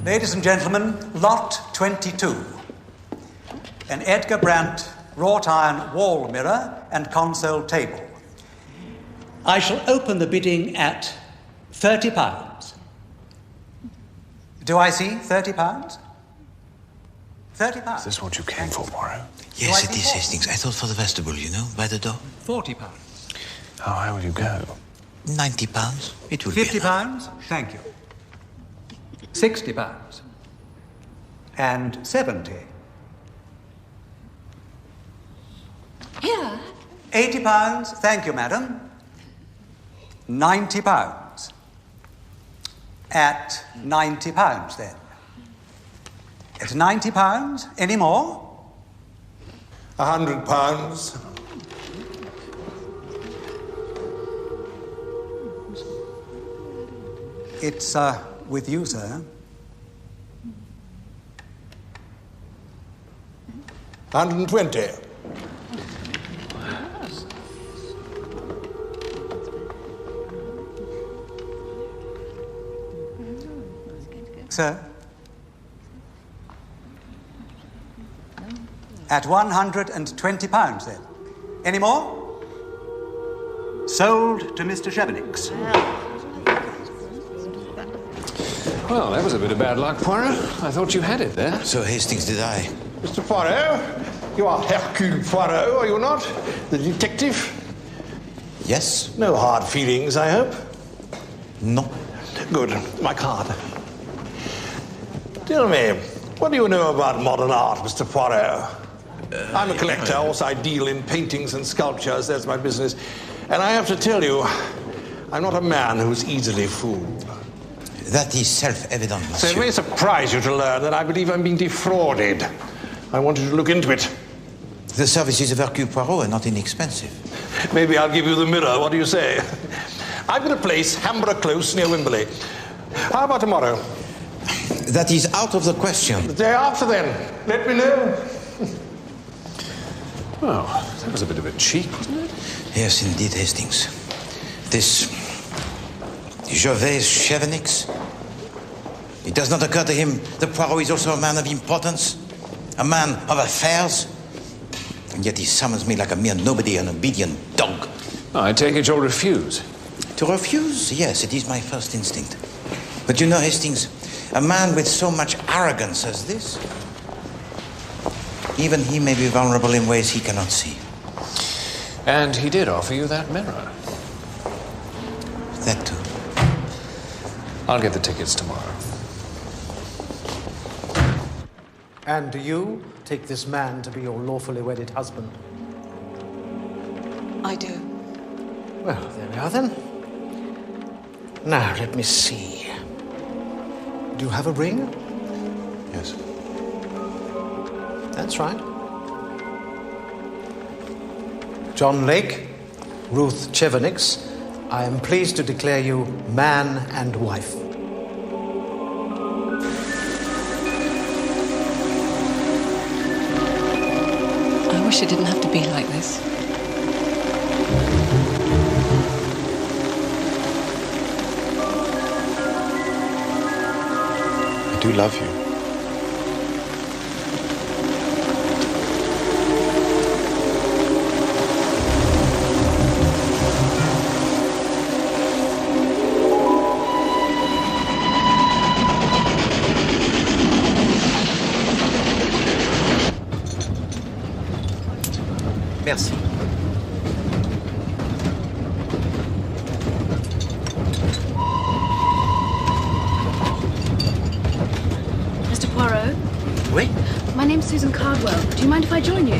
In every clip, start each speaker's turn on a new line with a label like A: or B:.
A: Ladies and gentlemen, lot 22. An Edgar Brandt wrought iron wall mirror and console table. I shall open the bidding at £30. Do I see £30? £30.
B: Is this what you came for, Poirot?
C: Yes, it is, Hastings. I thought for the vestibule, you know, by the door.
A: £40.
B: How high will you go?
C: £90. It will
A: £50?
C: be enough.
A: Thank you. £60. And 70.
D: Here.
A: £80. Thank you, madam. £90. At £90 then. At £90. Any more?
E: £100.
A: It's with you, sir.
E: 120.
A: Sir? At £120 then. Any more? Sold to Mr. Chevenix.
B: Well, that was a bit of bad luck, Poirot. I thought you had it there.
C: So, Hastings, did I?
E: Mr. Poirot, you are Hercule Poirot, are you not? The detective?
C: Yes?
E: No hard feelings, I hope.
C: No.
E: Good. My card. Tell me, what do you know about modern art, Mr. Poirot? I'm a collector, also I deal in paintings and sculptures, that's my business. And I have to tell you, I'm not a man who's easily fooled.
C: That is self-evident,
E: So
C: monsieur.
E: it may surprise you to learn that I believe I'm being defrauded. I want you to look into it.
C: The services of Hercule Poirot are not inexpensive.
E: Maybe I'll give you the mirror, what do you say? I've got a place, Hamborough Close, near Wimberley. How about tomorrow?
C: That is out of the question.
E: The day after then. Let me know.
B: Well, that was a bit of a cheek, wasn't it?
C: Yes, indeed, Hastings. This Gervais Chevenix. It does not occur to him that Poirot is also a man of importance, a man of affairs. And yet he summons me like a mere nobody, an obedient dog.
B: I take it you'll refuse.
C: To refuse? Yes, it is my first instinct. But you know, Hastings, a man with so much arrogance as this, even he may be vulnerable in ways he cannot see.
B: And he did offer you that mirror.
C: That too.
B: I'll get the tickets tomorrow.
F: And do you take this man to be your lawfully wedded husband?
D: I do.
F: Well, there we are then. Now, let me see. Do you have a ring?
C: Yes.
F: That's right. John Lake, Ruth Chevenix, I am pleased to declare you man and wife.
D: I wish it didn't have to be like this.
C: I do love you. Merci.
G: Mr. Poirot?
C: Oui?
G: My name's Susan Cardwell. Do you mind if I join you?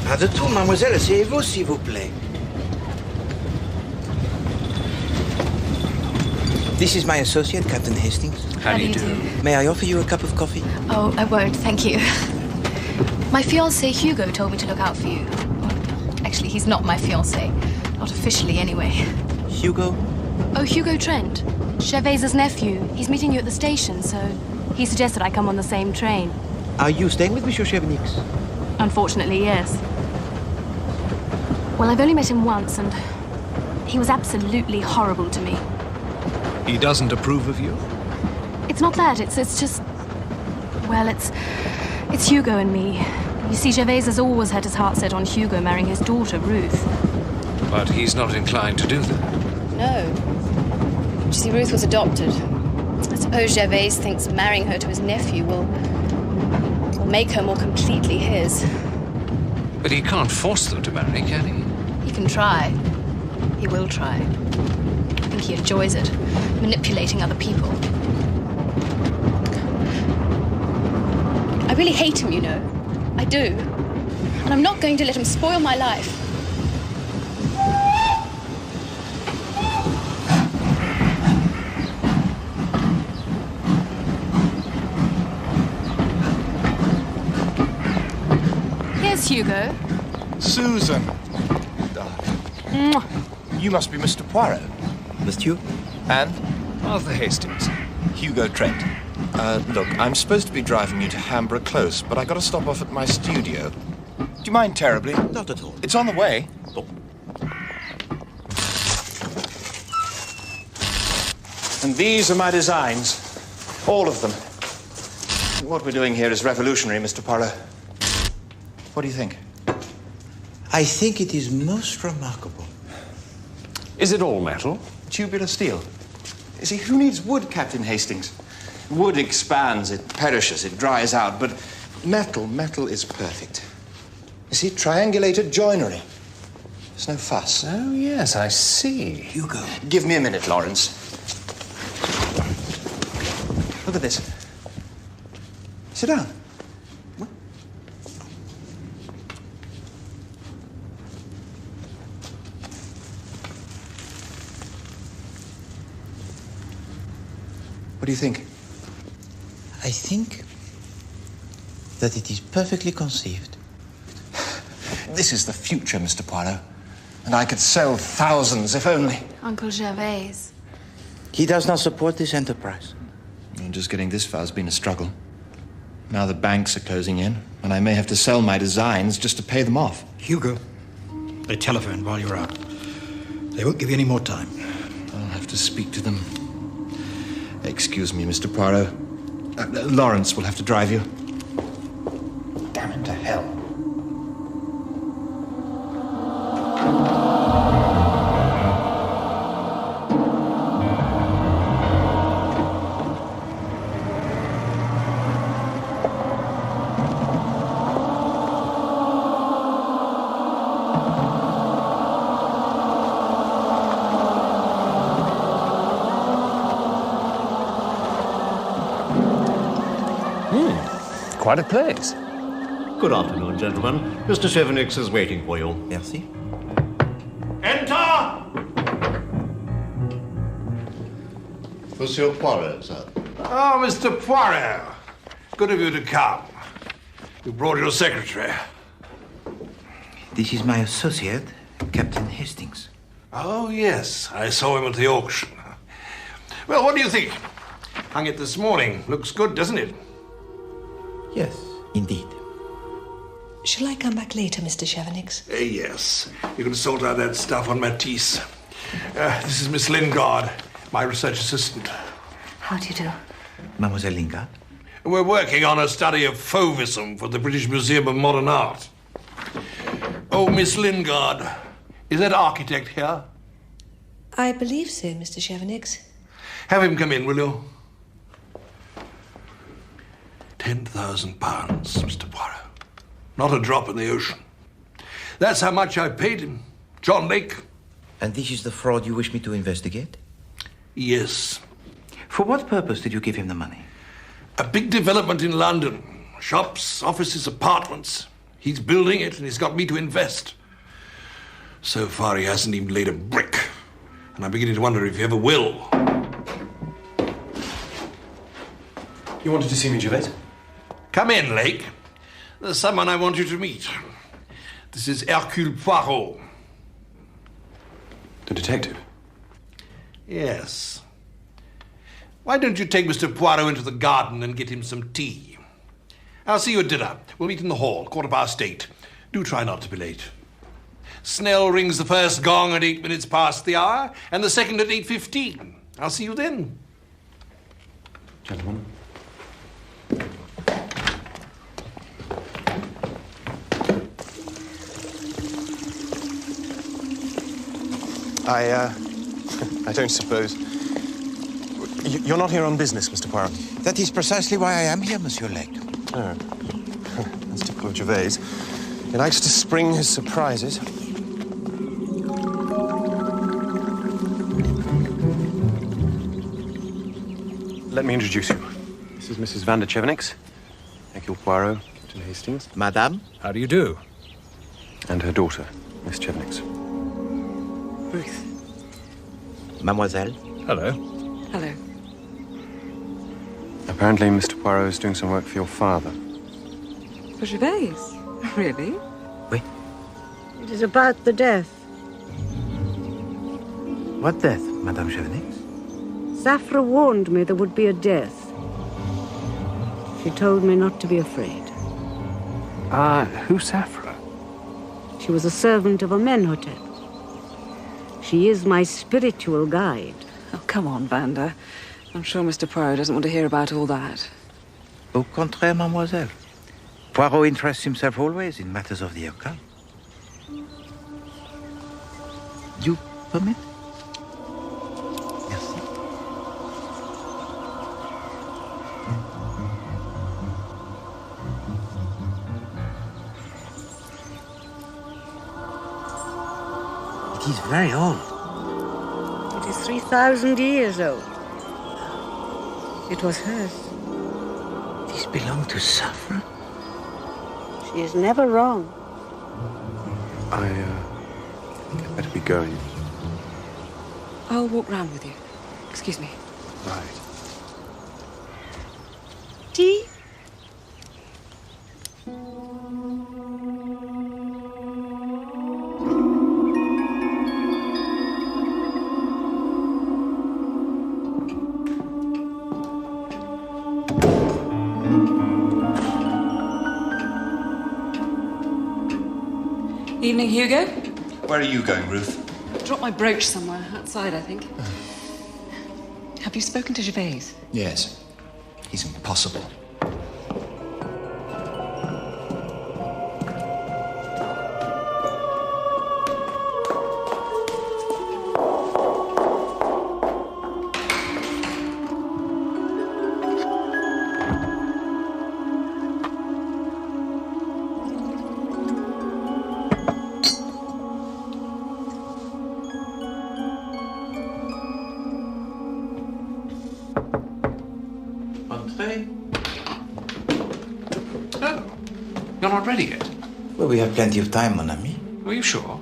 C: Pas de tout, mademoiselle. Asseyez-vous, s'il vous plaît. This is my associate, Captain Hastings.
B: How do you do?
C: May I offer you a cup of coffee?
G: Oh, I won't, thank you. My fiancé Hugo told me to look out for you. Actually, he's not my fiancé. Not officially, anyway.
C: Hugo?
G: Oh, Hugo Trent. Gervais's nephew. He's meeting you at the station, so he suggested I come on the same train.
C: Are you staying with Monsieur Chevenix?
G: Unfortunately, yes. Well, I've only met him once, and he was absolutely horrible to me.
B: He doesn't approve of you?
G: It's not that. It's just... Well, it's Hugo and me. You see, Gervais has always had his heart set on Hugo marrying his daughter, Ruth.
B: But he's not inclined to do that.
G: No. You see, Ruth was adopted. I suppose Gervais thinks marrying her to his nephew will make her more completely his.
B: But he can't force them to marry, can he?
G: He can try. He will try. I think he enjoys it, manipulating other people. I really hate him, you know. I do. And I'm not going to let him spoil my life. Here's Hugo.
H: Susan. You must be Mr. Poirot.
I: Monsieur?
H: And?
B: Arthur Hastings.
H: Hugo Trent. Look, I'm supposed to be driving you to Hamborough Close, but I got to stop off at my studio. Do you mind terribly?
I: Not at all.
H: It's on the way.
I: Oh.
F: And these are my designs. All of them. What we're doing here is revolutionary, Mr. Poirot. What do you think?
C: I think it is most remarkable.
B: Is it all metal?
F: Tubular steel. You see, who needs wood, Captain Hastings? Wood expands, it perishes, it dries out, but metal is perfect. You see, triangulated joinery. There's no fuss.
B: Oh, yes, I see.
C: Hugo.
F: Give me a minute, Lawrence. Look at this. Sit down. What do you think?
C: I think that it is perfectly conceived.
F: This is the future, Mr. Poirot. And I could sell thousands, if only.
G: Uncle Gervais.
C: He does not support this enterprise.
F: And just getting this far has been a struggle. Now the banks are closing in, and I may have to sell my designs just to pay them off.
I: Hugo, they telephoned while you were out. They won't give you any more time.
F: I'll have to speak to them. Excuse me, Mr. Poirot. Lawrence will have to drive you. Damn it to hell.
B: Quite a place.
J: Good afternoon, gentlemen. Mr. Chevenix is waiting for you.
C: Merci.
J: Enter! Monsieur Poirot, sir.
E: Oh, Mr. Poirot. Good of you to come. You brought your secretary.
C: This is my associate, Captain Hastings.
E: Oh, yes. I saw him at the auction. Well, what do you think? Hung it this morning. Looks good, doesn't it?
C: Yes, indeed.
D: Shall I come back later, Mr. Chevenix?
E: Yes. You can sort out that stuff on Matisse. This is Miss Lingard, my research assistant.
D: How do you do?
C: Mademoiselle Lingard.
E: We're working on a study of Fauvism for the British Museum of Modern Art. Oh, Miss Lingard, is that architect here?
D: I believe so, Mr. Chevenix.
E: Have him come in, will you? £10,000, Mr. Poirot. Not a drop in the ocean. That's how much I paid him. John Lake.
C: And this is the fraud you wish me to investigate?
E: Yes.
C: For what purpose did you give him the money?
E: A big development in London. Shops, offices, apartments. He's building it and he's got me to invest. So far he hasn't even laid a brick. And I'm beginning to wonder if he ever will.
K: You wanted to see me, Gervais?
E: Come in, Lake. There's someone I want you to meet. This is Hercule Poirot.
K: The detective?
E: Yes. Why don't you take Mr. Poirot into the garden and get him some tea? I'll see you at dinner. We'll meet in the hall, 8:15. Do try not to be late. Snell rings the first gong at 8 minutes past the hour, and the second at 8:15. I'll see you then.
K: Gentlemen.
H: I don't suppose... You're not here on business, Mr. Poirot?
C: That is precisely why I am here, Monsieur Lake.
H: Oh. That's typical of Gervais. He likes to spring his surprises. Let me introduce you. This is Mrs. van der Chevenix. Hercule Poirot, Captain Hastings.
C: Madame?
B: How do you do?
H: And her daughter, Miss Chevenix.
D: Ruth.
C: Mademoiselle?
B: Hello.
D: Hello.
H: Apparently, Mr. Poirot is doing some work for your father.
L: For Gervais? Really?
C: Oui.
L: It is about the death.
C: What death, Madame Chevenix?
L: Safra warned me there would be a death. She told me not to be afraid.
H: Who's Safra?
L: She was a servant of Amenhotep. She is my spiritual guide.
M: Oh, come on, Vanda. I'm sure Mr. Poirot doesn't want to hear about all that.
C: Au contraire, mademoiselle. Poirot interests himself always in matters of the occult. You permit? Merci. It is very old.
L: It is 3,000 years old. It was hers.
C: This belonged to Safra?
L: She is never wrong.
H: I'd better be going.
M: I'll walk round with you. Excuse me.
H: Right.
L: Tea?
M: Evening, Hugo.
F: Where are you going, Ruth?
M: Dropped my brooch somewhere outside, I think. Have you spoken to Gervais?
F: Yes. He's impossible.
B: You're not ready yet?
C: Well, we have plenty of time, mon ami.
B: Are you sure?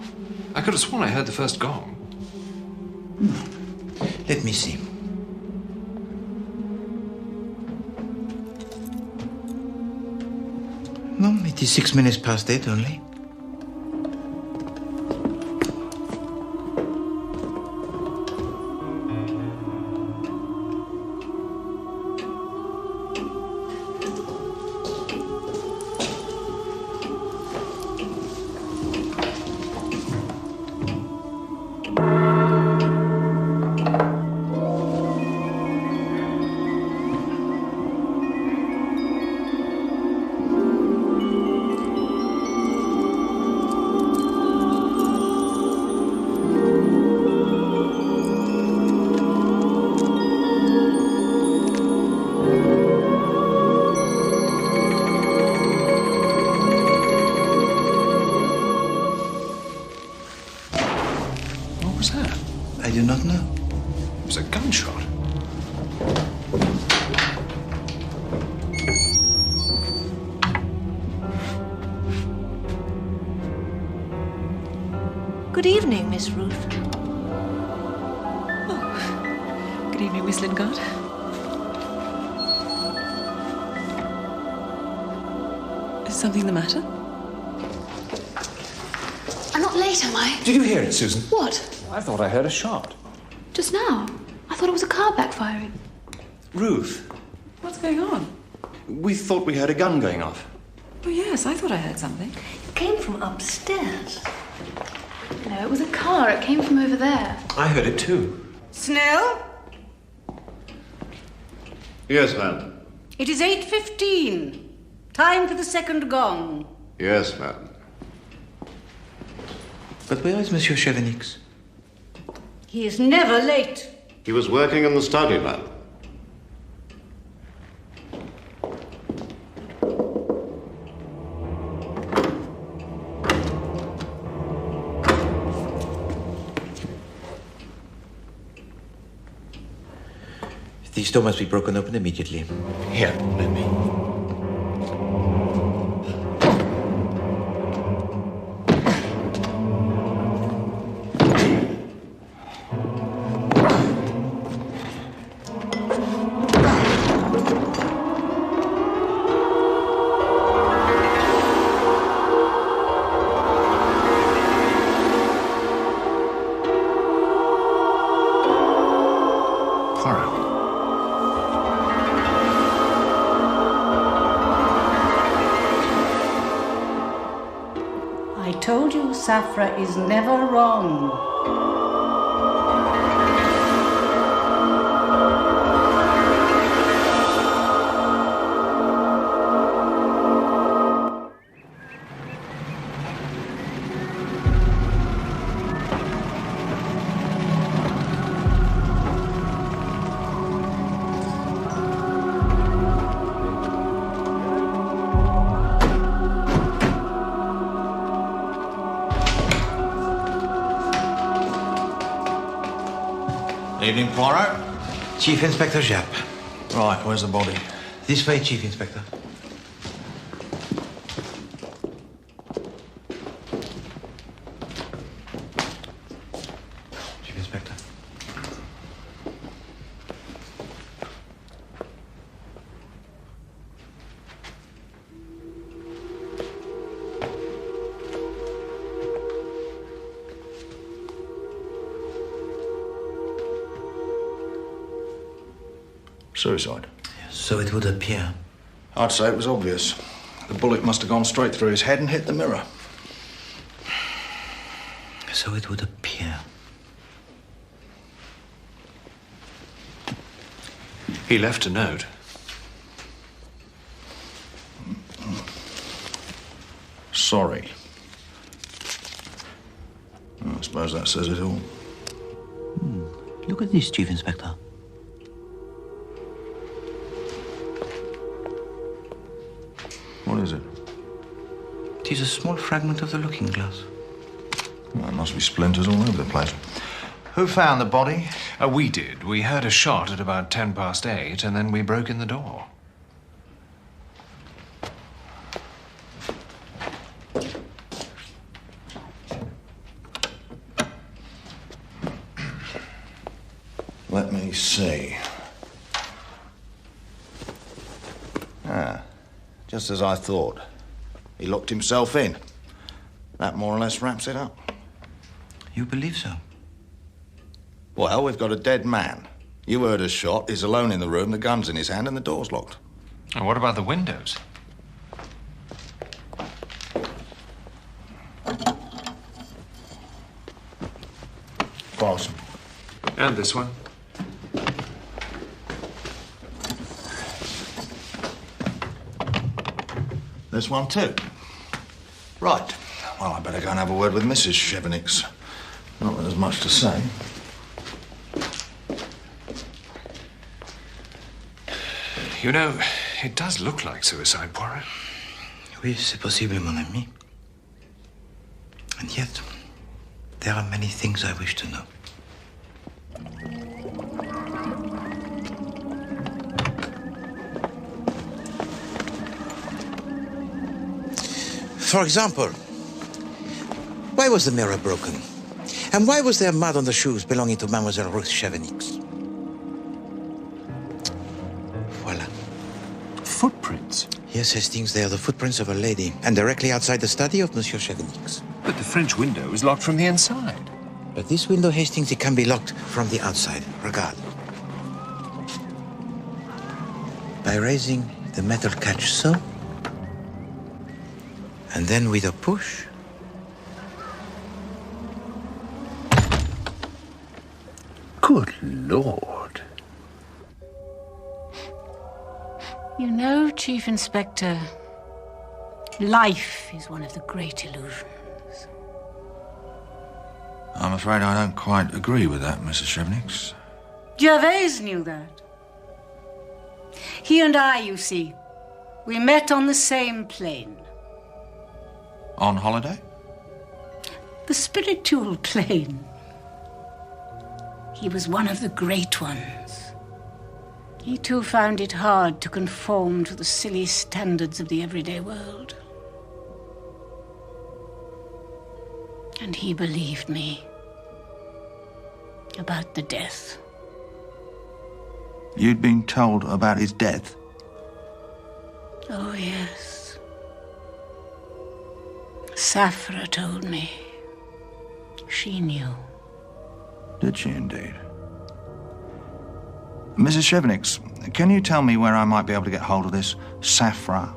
B: I could have sworn I heard the first gong.
C: Let me see. No, it is 6 minutes past 8 only. I do not know.
B: It was a gunshot.
D: Good evening, Miss Ruth.
M: Oh, good evening, Miss Lingard. Is something the matter?
G: I'm not late, am I?
B: Did you hear it, Susan?
G: What?
B: I thought I heard a shot.
G: Just now. I thought it was a car backfiring.
F: Ruth,
M: What's going on?
F: we thought we heard a gun going off.
M: Oh, yes, I thought I heard something.
D: It came from upstairs.
G: No, it was a car. It came from over there.
F: I heard it too.
L: Snell?
J: Yes, madam.
L: It is 8:15. Time for the second gong.
J: Yes, madam.
C: But where is Monsieur Chevenix?
L: He is never late.
J: He was working in the study, madam.
C: This door must be broken open immediately.
F: Here, let me.
L: I told you Safra is never wrong.
C: Evening, Poirot. Chief Inspector Japp.
F: Right, where's the body?
C: This way, Chief Inspector. Chief Inspector.
F: Suicide.
C: So it would appear.
F: I'd say it was obvious. The bullet must have gone straight through his head and hit the mirror.
C: So it would appear.
B: He left a note.
F: Sorry. I suppose that says it all.
C: Look at this, Chief Inspector.
F: What is it?
C: It is a small fragment of the looking glass.
F: Well, there must be splinters all over the place. Who found the body?
B: We did. We heard a shot at about 8:10, and then we broke in the door.
F: Let me see. Just as I thought. He locked himself in. That more or less wraps it up.
C: You believe so?
F: Well, we've got a dead man. You heard a shot, he's alone in the room, the gun's in his hand and the door's locked.
B: And what about the windows?
F: Pass.
B: And this one.
F: This one too. Right. Well, I better go and have a word with Mrs. Chevenix. Not that there's much to say.
B: You know, it does look like suicide, Poirot.
C: Oui, c'est possible, mon ami. And yet, there are many things I wish to know. For example, why was the mirror broken? And why was there mud on the shoes belonging to Mademoiselle Ruth Chevenix? Voila.
B: Footprints?
C: Yes, Hastings, they are the footprints of a lady, and directly outside the study of Monsieur Chevenix.
B: But the French window is locked from the inside.
C: But this window, Hastings, it can be locked from the outside. Regard. By raising the metal catch so, and then with a push,
F: Good Lord.
L: You know, Chief Inspector, life is one of the great illusions.
N: I'm afraid I don't quite agree with that, Mrs. Chevenix.
L: Gervais knew that. He and I, you see, we met on the same plane.
N: On holiday?
L: The spiritual plane. He was one of the great ones. He too found it hard to conform to the silly standards of the everyday world. And he believed me about the death.
N: You'd been told about his death?
L: Oh, yes. Safra told me. She knew.
N: Did she indeed? Mrs. Chevenix, can you tell me where I might be able to get hold of this Safra?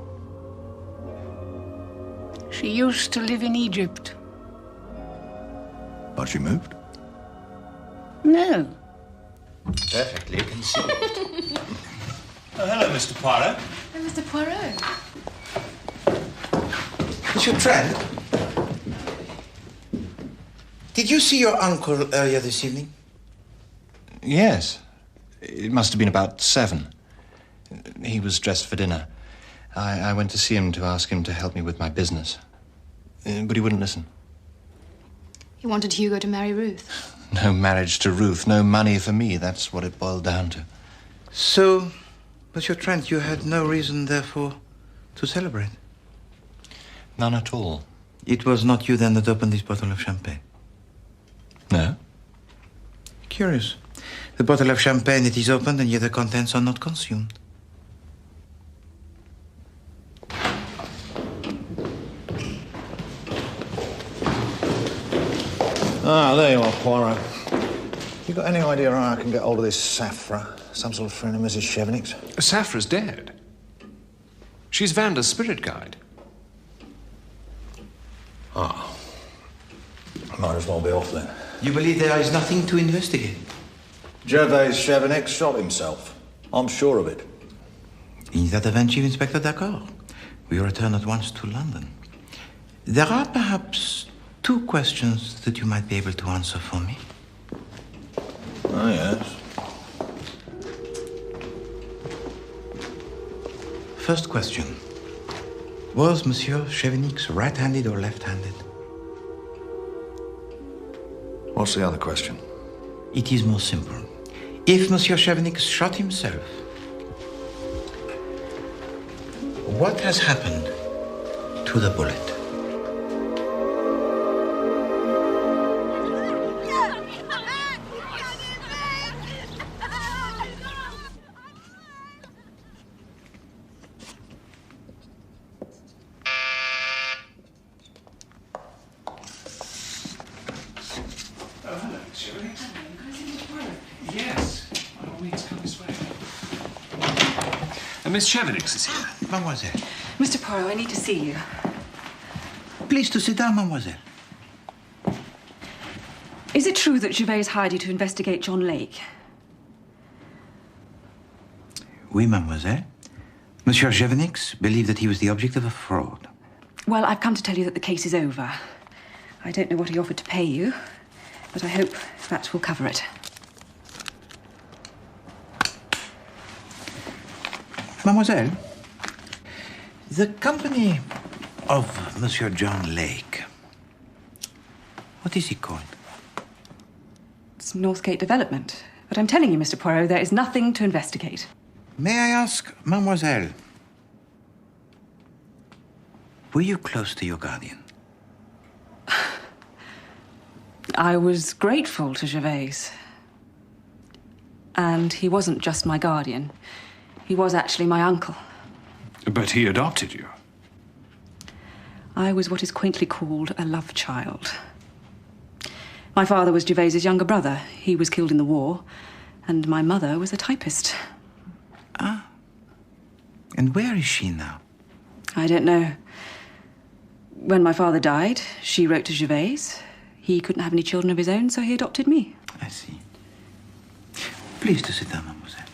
L: She used to live in Egypt.
N: But she moved?
L: No.
C: Perfectly conceived.
O: Oh, hello, Mr. Poirot.
G: Oh, Mr. Poirot.
C: Monsieur Trent, did you see your uncle earlier this evening?
H: Yes. It must have been about 7. He was dressed for dinner. I went to see him to ask him to help me with my business. But he wouldn't listen.
G: He wanted Hugo to marry Ruth.
H: No marriage to Ruth, no money for me. That's what it boiled down to.
C: So, Monsieur Trent, you had no reason, therefore, to celebrate?
H: None at all.
C: It was not you, then, that opened this bottle of champagne?
H: No.
C: Curious. The bottle of champagne, it is opened, and yet the contents are not consumed.
N: Ah, there you are, Poirot. You got any idea how I can get hold of this Safra? Some sort of friend of Mrs. Chevenix?
B: Safra's dead. She's Vanda's spirit guide.
N: Ah. Might as well be off then.
C: You believe there is nothing to investigate?
N: Gervais Chevenix shot himself. I'm sure of it.
C: In that event, Chief Inspector, d'accord. We return at once to London. There are perhaps 2 questions that you might be able to answer for me.
N: Oh, yes.
C: First question. Was Monsieur Chevenix right-handed or left-handed?
N: What's the other question?
C: It is more simple. If Monsieur Chevenix shot himself, what has happened to the bullet?
B: Miss Chevenix is here.
C: Mademoiselle.
M: Mr. Poirot, I need to see you.
C: Please to sit down, mademoiselle.
M: Is it true that Gervais hired you to investigate John Lake?
C: Oui, mademoiselle. Monsieur Chevenix believed that he was the object of a fraud.
M: Well, I've come to tell you that the case is over. I don't know what he offered to pay you, but I hope that will cover it.
C: Mademoiselle, the company of Monsieur John Lake, what is it called?
M: It's Northgate Development. But I'm telling you, Mr. Poirot, there is nothing to investigate.
C: May I ask, mademoiselle, were you close to your guardian?
M: I was grateful to Gervais. And he wasn't just my guardian. He was actually my uncle.
B: But he adopted you.
M: I was what is quaintly called a love child. My father was Gervais's younger brother. He was killed in the war. And my mother was a typist.
C: Ah. And where is she now?
M: I don't know. When my father died, she wrote to Gervais. He couldn't have any children of his own, so he adopted me.
C: I see. Please to sit down, mademoiselle.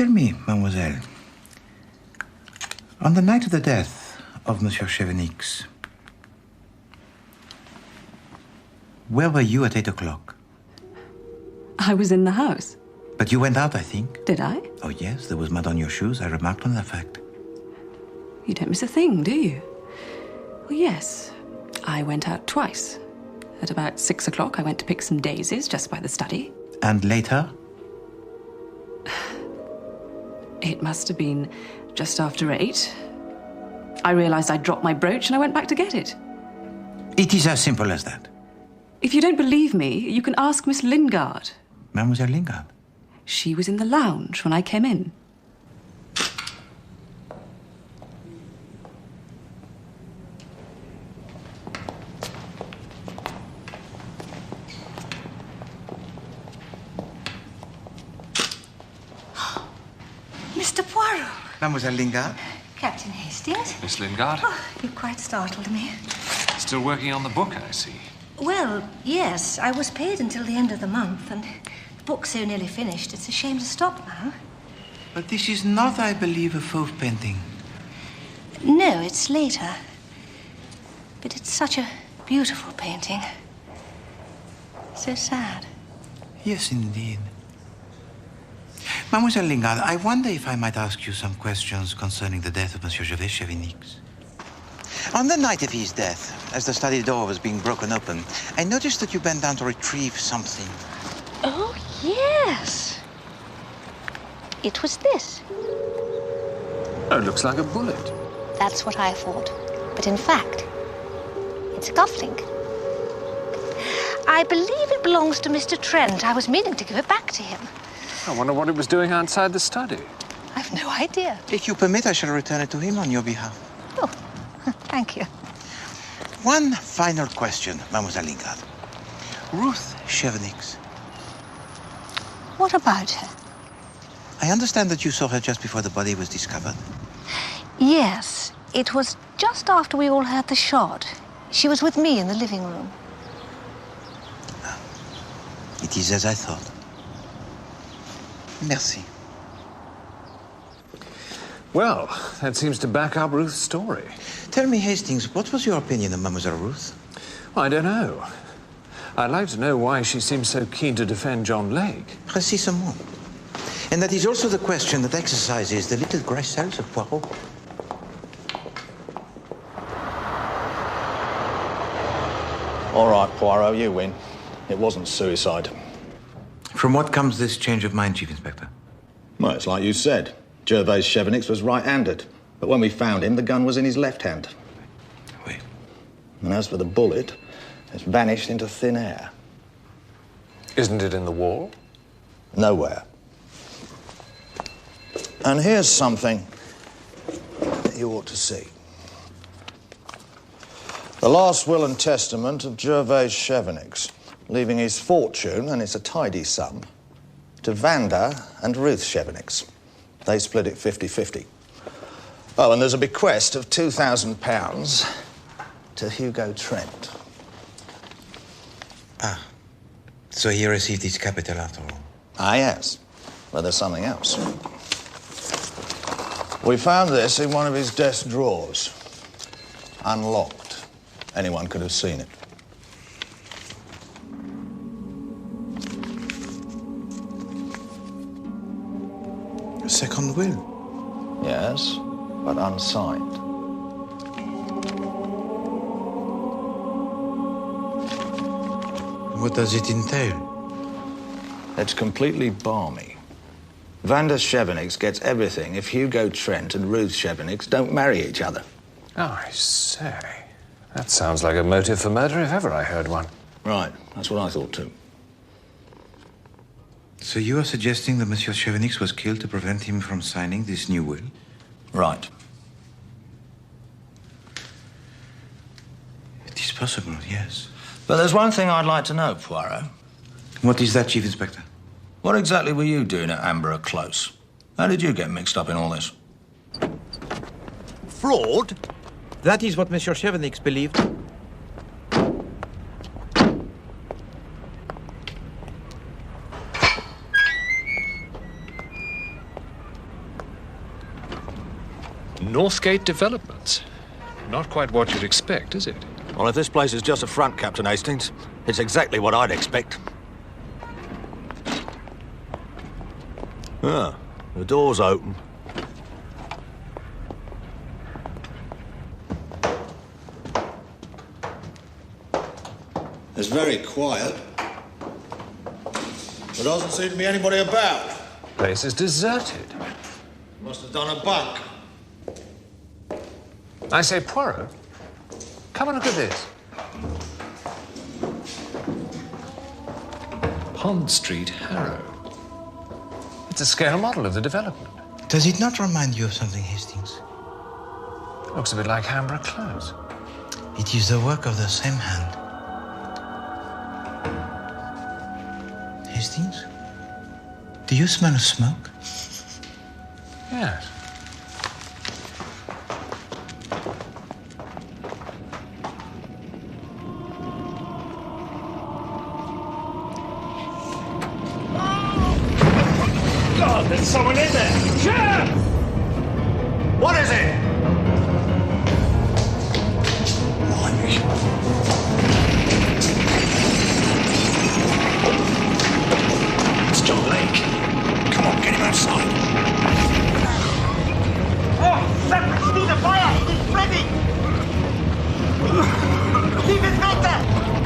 C: Tell me, mademoiselle, on the night of the death of Monsieur Chevenix, where were you at 8 o'clock?
M: I was in the house.
C: But you went out, I think.
M: Did I?
C: Oh, yes, there was mud on your shoes. I remarked on that fact.
M: You don't miss a thing, do you? Well, yes. I went out twice. At about 6 o'clock, I went to pick some daisies just by the study.
C: And later?
M: It must have been just after 8. I realized I'd dropped my brooch and I went back to get it.
C: It is as simple as that.
M: If you don't believe me, you can ask Miss Lingard.
C: Mademoiselle Lingard?
M: She was in the lounge when I came in.
P: Mr. Poirot.
C: Mademoiselle Lingard?
P: Captain Hastings.
B: Miss Lingard?
P: Oh, you quite startled me.
B: Still working on the book, I see.
P: Well, yes, I was paid until the end of the month, and the book's so nearly finished, it's a shame to stop now.
C: But this is not, I believe, a fauve painting.
P: No, it's later. But it's such a beautiful painting. So sad.
C: Yes, indeed. Mademoiselle Lingard, I wonder if I might ask you some questions concerning the death of Monsieur Gervais Chevenix. On the night of his death, as the study door was being broken open, I noticed that you bent down to retrieve something.
P: Oh, yes. It was this.
B: Oh, it looks like a bullet.
P: That's what I thought. But in fact, it's a cufflink. I believe it belongs to Mr. Trent. I was meaning to give it back to him.
B: I wonder what it was doing outside the study.
P: I've no idea.
C: If you permit, I shall return it to him on your behalf.
P: Oh, thank you.
C: One final question, Mademoiselle Lingard. Ruth Chevenix.
P: What about her?
C: I understand that you saw her just before the body was discovered.
P: Yes, it was just after we all heard the shot. She was with me in the living room.
C: It is as I thought. Merci.
B: Well, that seems to back up Ruth's story.
C: Tell me, Hastings, what was your opinion of Mademoiselle Ruth?
B: I don't know. I'd like to know why she seems so keen to defend John Lake.
C: Précisément. And that is also the question that exercises the little grey cells of Poirot.
N: All right, Poirot, you win. It wasn't suicide.
C: From what comes this change of mind, Chief Inspector?
N: Well, it's like you said. Gervais Chevenix was right-handed. But when we found him, the gun was in his left hand.
C: Wait.
N: And as for the bullet, it's vanished into thin air.
B: Isn't it in the wall?
N: Nowhere. And here's something that you ought to see. The last will and testament of Gervais Chevenix, leaving his fortune, and it's a tidy sum, to Vanda and Ruth Chevenix. They split it 50-50. Oh, and there's a bequest of £2,000 to Hugo Trent.
C: Ah, so he received his capital after all.
N: Ah, yes. But there's something else. We found this in one of his desk drawers. Unlocked. Anyone could have seen it.
C: A second will?
N: Yes, but unsigned.
C: What does it entail?
N: It's completely balmy. Vanda Chevenix gets everything if Hugo Trent and Ruth Chevenix don't marry each other.
B: Oh, I say. That sounds like a motive for murder if ever I heard one.
N: Right, that's what I thought too.
C: So you are suggesting that Monsieur Chevenix was killed to prevent him from signing this new will?
N: Right.
C: It is possible, yes.
N: But there's one thing I'd like to know, Poirot.
C: What is that, Chief Inspector?
N: What exactly were you doing at Ambra Close? How did you get mixed up in all this?
Q: Fraud? That is what Monsieur Chevenix believed.
B: Northgate Developments. Not quite what you'd expect, is it?
R: Well, if this place is just a front, Captain Hastings, it's exactly what I'd expect. Ah, the door's open.
N: It's very quiet. There doesn't seem to be anybody about.
B: Place is deserted.
N: Must have done a bunk.
B: I say, Poirot, come and look at this. Pond Street, Harrow. It's a scale model of the development.
C: Does it not remind you of something, Hastings?
B: Looks a bit like Hamborough Close.
C: It is the work of the same hand. Hastings? Do you smell smoke?
B: Yes.
O: God, there's someone in there! Sheriff! What is it?
C: It's John Lake. Come on, get him outside.
O: Oh, separate! See the fire! It's spreading! Keep it better!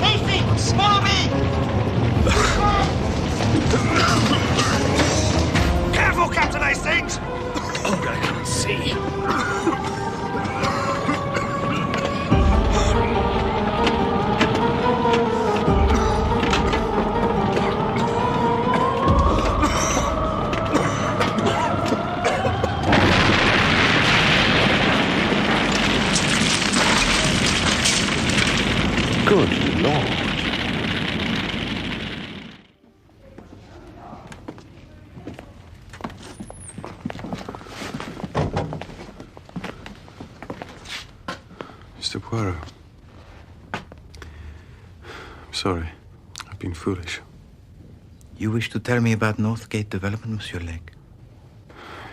O: Hastings, follow me! Careful, Captain Hastings!
C: Oh, I can't see.
B: Good Lord.
S: Mr. Poirot. I'm sorry. I've been foolish.
C: You wish to tell me about Northgate Development, Monsieur Lake?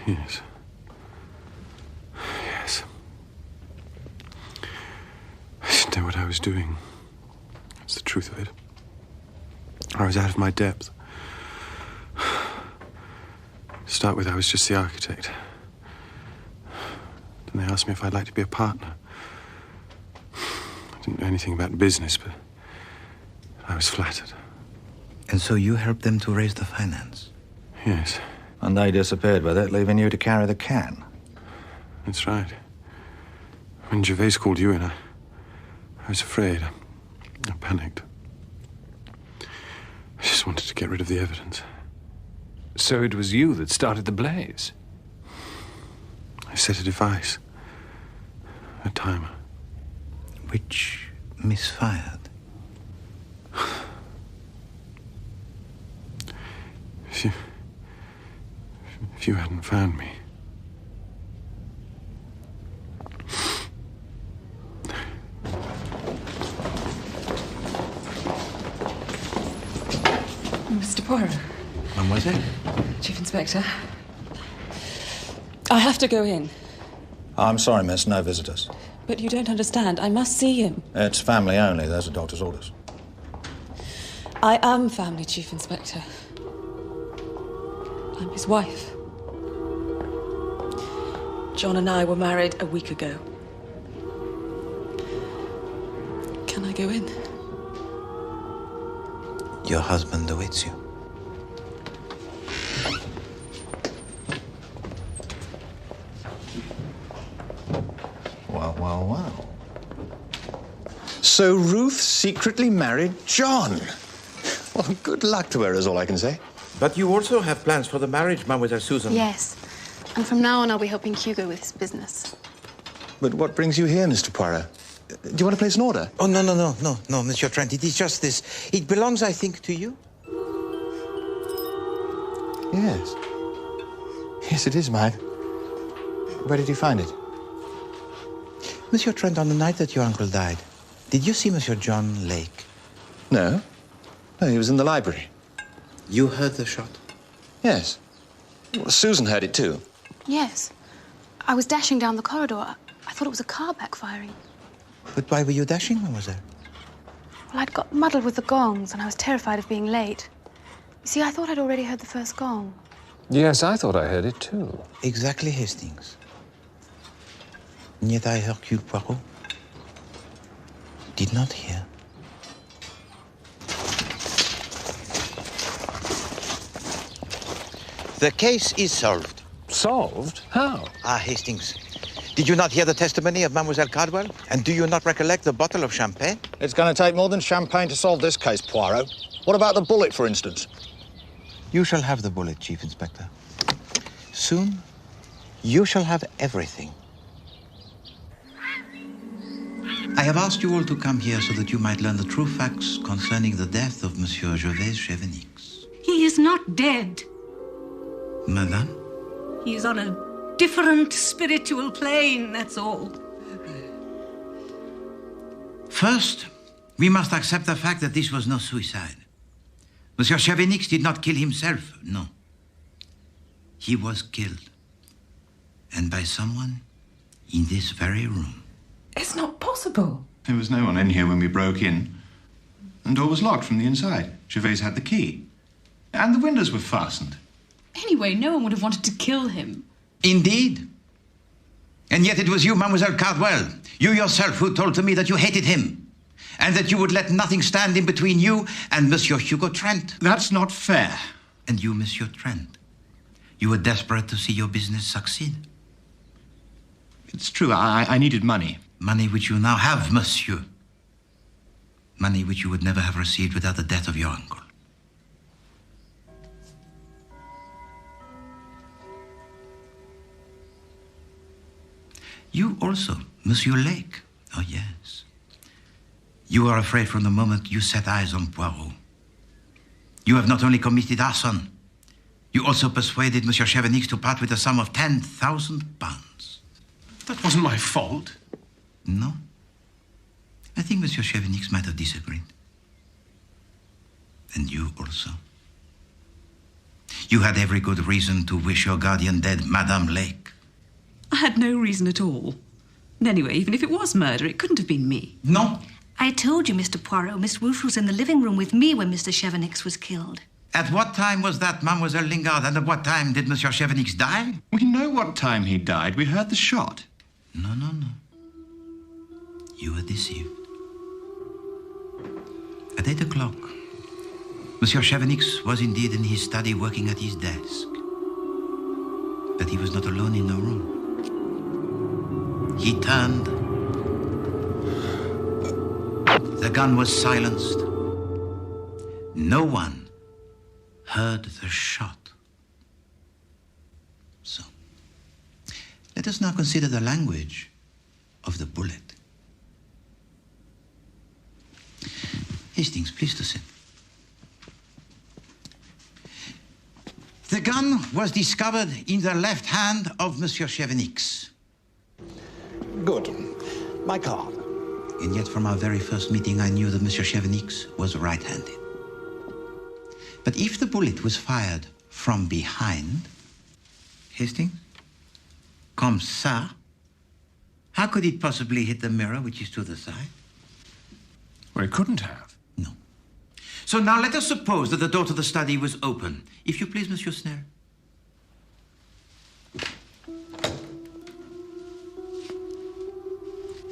S: Yes. Yes. I didn't know what I was doing. That's the truth of it. I was out of my depth. To start with, I was just the architect. Then they asked me if I'd like to be a partner. I didn't know anything about business, but I was flattered.
C: And so you helped them to raise the finance?
S: Yes.
N: And they disappeared with it, leaving you to carry the can.
S: That's right. When Gervais called you in, I was afraid. I panicked. I just wanted to get rid of the evidence.
B: So it was you that started the blaze?
S: I set a device. A timer.
C: Which misfired.
S: If you hadn't found me.
M: Mr. Poirot.
C: Mademoiselle?
M: Chief Inspector. I have to go in.
N: I'm sorry, miss, no visitors.
M: But you don't understand. I must see him.
N: It's family only. Those are doctor's orders.
M: I am family, Chief Inspector. I'm his wife. John and I were married a week ago. Can I go in?
C: Your husband awaits you.
N: Well, well, well. So Ruth secretly married John. Well, good luck to her is all I can say.
C: But you also have plans for the marriage, Mademoiselle Susan.
G: Yes. And from now on, I'll be helping Hugo with his business.
N: But what brings you here, Mr. Poirot? Do you want to place an order?
C: Oh, no, Monsieur Trent. It is just this. It belongs, I think, to you.
N: Yes. Yes, it is mine. Where did you find it?
C: Monsieur Trent, on the night that your uncle died, did you see Monsieur John Lake?
N: No. No, he was in the library.
C: You heard the shot?
N: Yes. Well, Susan heard it too.
G: Yes.
T: I was dashing down the corridor. I thought it was a car backfiring.
C: But why were you dashing, mademoiselle?
T: Well, I'd got muddled with the gongs, and I was terrified of being late. You see, I thought I'd already heard the first gong.
B: Yes, I thought I heard it too.
C: Exactly, Hastings. And yet I, Hercule Poirot, did not hear. The case is solved.
B: Solved? How?
C: Ah, Hastings. Did you not hear the testimony of Mademoiselle Cardwell? And do you not recollect the bottle of champagne?
N: It's going to take more than champagne to solve this case, Poirot. What about the bullet, for instance?
C: You shall have the bullet, Chief Inspector. Soon, you shall have everything. I have asked you all to come here so that you might learn the true facts concerning the death of Monsieur Gervais Chevenix.
L: He is not dead.
C: Madame?
L: He is on a different spiritual plane, that's all.
C: First, we must accept the fact that this was no suicide. Monsieur Chevenix did not kill himself, no. He was killed. And by someone in this very room.
M: It's not possible.
H: There was no one in here when we broke in. The door was locked from the inside. Gervais had the key. And the windows were fastened.
M: Anyway, no one would have wanted to kill him.
C: Indeed. And yet it was you, Mademoiselle Cardwell, you yourself who told to me that you hated him, and that you would let nothing stand in between you and Monsieur Hugo Trent.
H: That's not fair.
C: And you, Monsieur Trent, you were desperate to see your business succeed.
H: It's true, I needed money.
C: Money which you now have, monsieur. Money which you would never have received without the death of your uncle. You also, Monsieur Lake. Oh, yes. You are afraid from the moment you set eyes on Poirot. You have not only committed arson, you also persuaded Monsieur Chevenix to part with a sum of 10,000 pounds.
K: That wasn't my fault.
C: No. I think Monsieur Chevenix might have disagreed. And you also. You had every good reason to wish your guardian dead, Madame Lake.
M: I had no reason at all. And anyway, even if it was murder, it couldn't have been me.
C: No.
P: I told you, Mr. Poirot, Miss Woof was in the living room with me when Mr. Chevenix was killed.
C: At what time was that, Mademoiselle Lingard? And at what time did Monsieur Chevenix die?
H: We know what time he died. We heard the shot.
C: No. You were deceived. At 8 o'clock, Monsieur Chevenix was indeed in his study working at his desk. But he was not alone in the room. He turned. The gun was silenced. No one heard the shot. So, let us now consider the language of the bullet. Hastings, please to sit. The gun was discovered in the left hand of Monsieur Chevenix.
E: Good. My card.
C: And yet from our very first meeting, I knew that Monsieur Chevenix was right-handed. But if the bullet was fired from behind, Hastings, comme ça, how could it possibly hit the mirror, which is to the side?
B: Well, it couldn't have.
C: No. So now let us suppose that the door to the study was open. If you please, Monsieur Snare.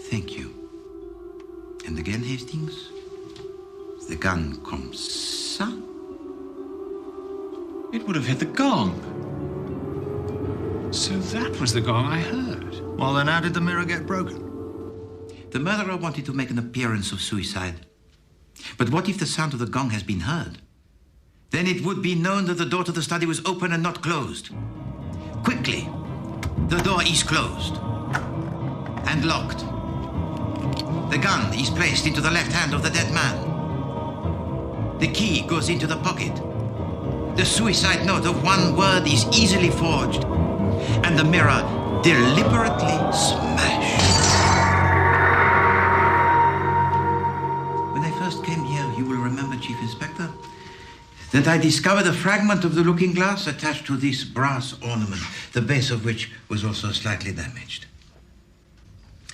C: Thank you. And again, Hastings, the gun comme ça.
B: It would have hit the gong. So that was the gong I heard.
C: Well, then how did the mirror get broken? The murderer wanted to make an appearance of suicide. But what if the sound of the gong has been heard? Then it would be known that the door to the study was open and not closed. Quickly, the door is closed and locked. The gun is placed into the left hand of the dead man. The key goes into the pocket. The suicide note of one word is easily forged, and the mirror deliberately smashed. When I first came here, you will remember, Chief Inspector, that I discovered a fragment of the looking glass attached to this brass ornament. the base of which was also slightly damaged.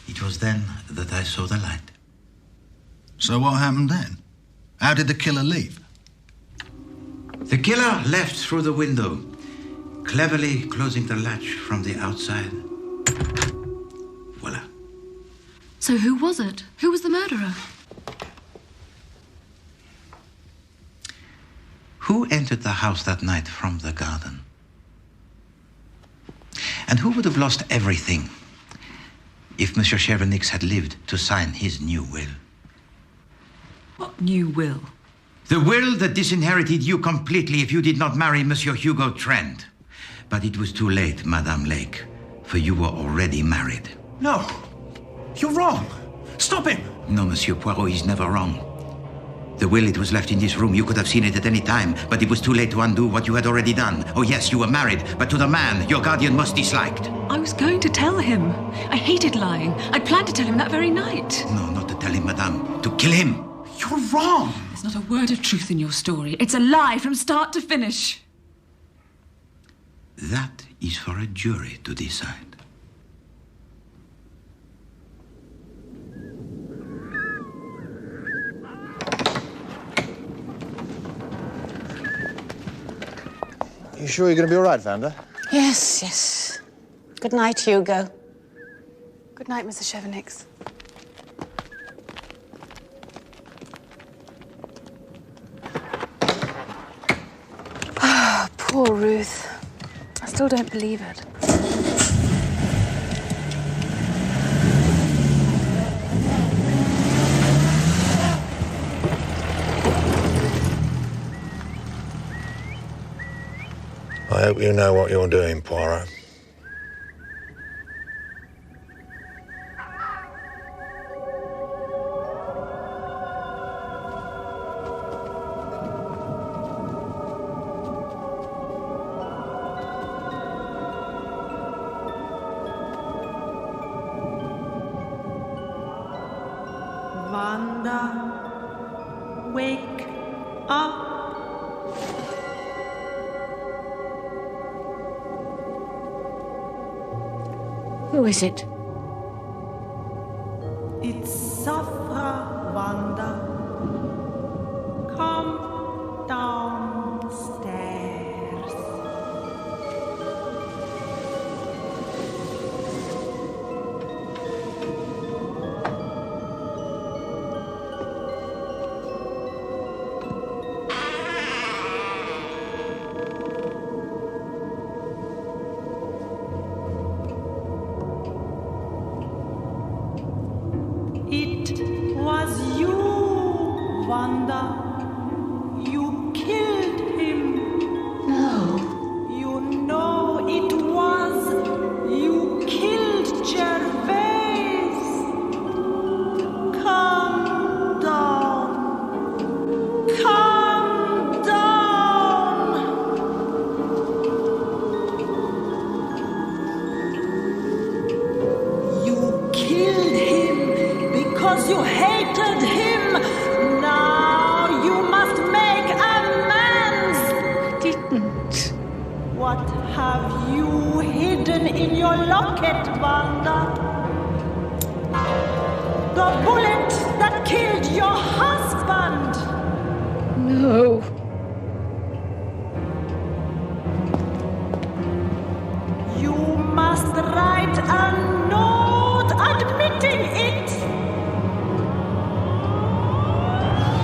C: It was then that I saw the light.
U: So what happened then? How did the killer leave?
C: The killer left through the window, cleverly closing the latch from the outside. Voila.
G: So who was it? Who was the murderer?
C: Who entered the house that night from the garden? And who would have lost everything if Monsieur Chevenix had lived to sign his new will?
M: What new will?
C: The will that disinherited you completely if you did not marry Monsieur Hugo Trent. But it was too late, Madame Lake, for you were already married.
K: No, you're wrong. Stop him.
C: No, Monsieur Poirot, he's never wrong. The will, it was left in this room. You could have seen it at any time, but it was too late to undo what you had already done. Oh, yes, you were married, but to the man your guardian most disliked.
M: I was going to tell him. I hated lying. I planned to tell him that very night.
C: No, not to tell him, Madame. To kill him.
K: You're wrong.
M: There's not a word of truth in your story. It's a lie from start to finish.
C: That is for a jury to decide.
N: You sure you're going to be all right, Vanda?
L: Yes, yes. Good night, Hugo.
T: Good night, Mr. Chevenix. Ah, poor Ruth. I still don't believe it.
N: I hope you know what you're doing, Poirot.
V: Wanda, wake up.
L: Who is it?
V: It's Safra, Wanda. Come downstairs. It was you, Wanda. You killed him.
L: No.
V: You know it was. You killed Gervais. Calm down. Calm down. You killed him because you hated him. Now you must make amends.
L: Didn't.
V: What have you hidden in your locket, Wanda? The bullet that killed your husband.
L: No.
V: You must write a note admitting it.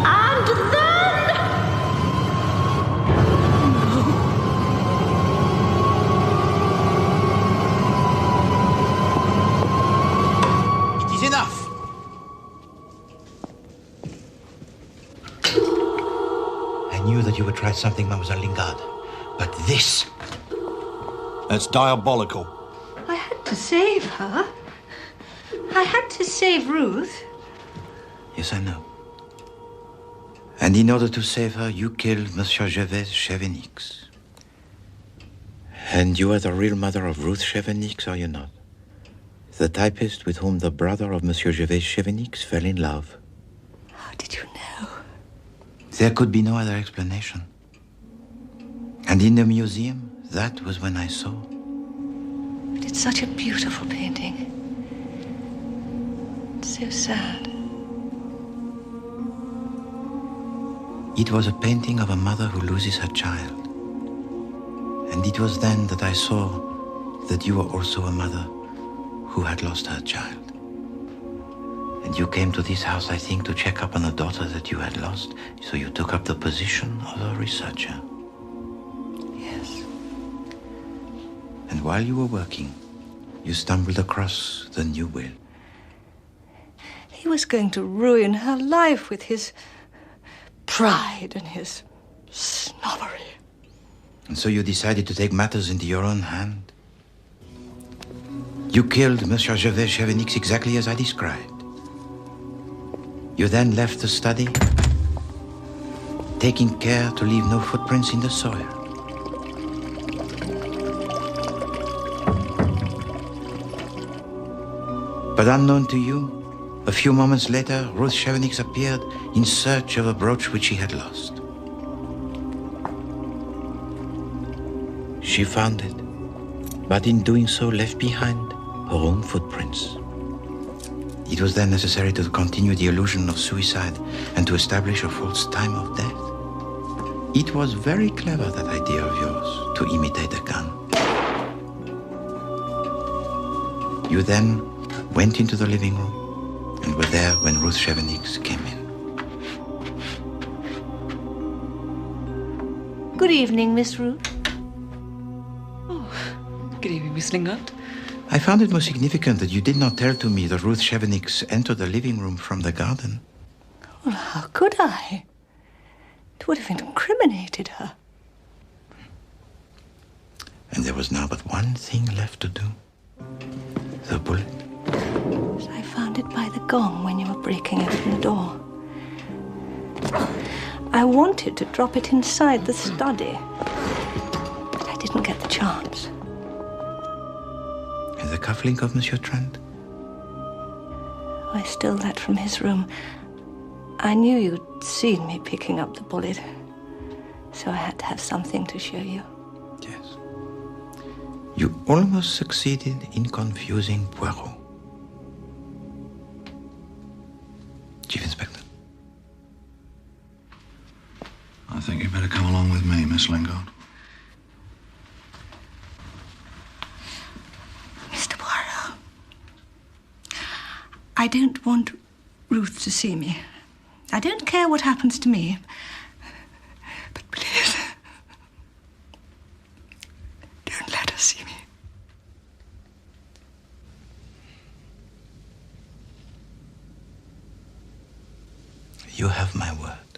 V: And then...
C: It is enough. I knew that you would try something, Mademoiselle Lingard. But this...
R: That's diabolical.
W: I had to save her. I had to save Ruth.
C: Yes, I know. And in order to save her, you killed Monsieur Gervais Chevenix. And you are the real mother of Ruth Chevenix, are you not? The typist with whom the brother of Monsieur Gervais Chevenix fell in love.
W: How did you know?
C: There could be no other explanation. And in the museum, that was when I saw.
W: It's such a beautiful painting. It's so sad.
C: It was a painting of a mother who loses her child. And it was then that I saw that you were also a mother who had lost her child. And you came to this house, I think, to check up on a daughter that you had lost, so you took up the position of a researcher.
W: Yes.
C: And while you were working, you stumbled across the new will.
W: He was going to ruin her life with his pride and his snobbery.
C: And so you decided to take matters into your own hand. You killed Monsieur Gervais Chevenix exactly as I described. You then left the study, taking care to leave no footprints in the soil. But unknown to you, a few moments later, Ruth Chevenix appeared in search of a brooch which she had lost. She found it, but in doing so left behind her own footprints. It was then necessary to continue the illusion of suicide and to establish a false time of death. It was very clever, that idea of yours, to imitate a gun. You then went into the living room and were there when Ruth Chevenix came in.
W: Good evening, Miss Ruth.
M: Good evening, Miss Lingard.
C: I found it most significant that you did not tell to me that Ruth Chevenix entered the living room from the garden.
W: Well, how could I? It would have incriminated her.
C: And there was now but one thing left to do. The bullet.
W: I found it by the gong when you were breaking open the door. I wanted to drop it inside the study, but I didn't get the chance.
C: And the cufflink of Monsieur Trent?
W: I stole that from his room. I knew you'd seen me picking up the bullet, so I had to have something to show you.
C: Yes. You almost succeeded in confusing Poirot. Chief Inspector.
U: I think you'd better come along with me, Miss Lingard.
W: Mr. Poirot, I don't want Ruth to see me. I don't care what happens to me. But please, don't let her see me.
C: You have my word.